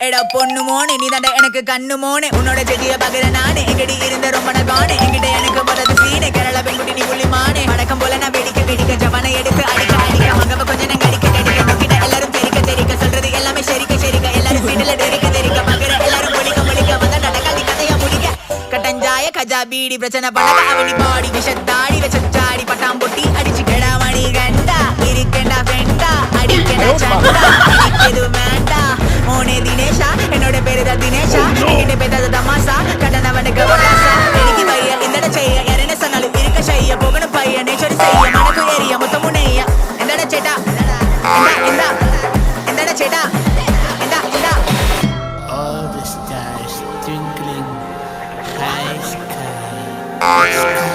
எடா பொண்ணு மோனே நீ தாண்டா எனக்கு கண்ணு மோனே உன்னோட செடிய பகிர நானே எங்கடி இருந்த ரொம்ப நகானே எங்கிட்ட எனக்கு பதது சீனே கேரள பெண்குட்டி நீ புள்ளி மானே வடக்கம் போல நான் வெடிக்க வெடிக்க ஜவனை எடுத்து அடிக்க அடிக்க மகவ கொஞ்சம் நான் கடிக்க கடிக்க நோக்கிட்ட எல்லாரும் தெரிக்க தெரிக்க சொல்றது எல்லாமே ஷெரிக்க ஷெரிக்க எல்லாரும் சீடல தெரிக்க தெரிக்க பகிர எல்லாரும் முழிக்க முழிக்க வந்த நடக்காதி கதையா முடிக்க கட்டஞ்சாய கஜா பீடி பிரச்சனை படக அவனி பாடி விஷத்தாடி வச்சாடி பட்டாம் பொட்டி அடிச்சு கெடா மணி கண்டா இருக்கேண்டா ஃப்ரெண்டா அடிக்கேண்டா சண்டா எது வேண்டா மோனே தினேஷா என்னோட பேரு தான் தினேஷா என்கிட்ட பேசாத தமாசா கடனவனுக்கு வராசா எனக்கு பைய இந்த செய்ய யாரேன்னு சொன்னாலும் இருக்க செய்ய போகணும் பையன் நேச்சரி செய்ய மனக்கு ஏறிய மொத்த முனைய எந்தட சேட்டா இந்த எந்தட சேட்டா இந்த All the stars twinkling high sky.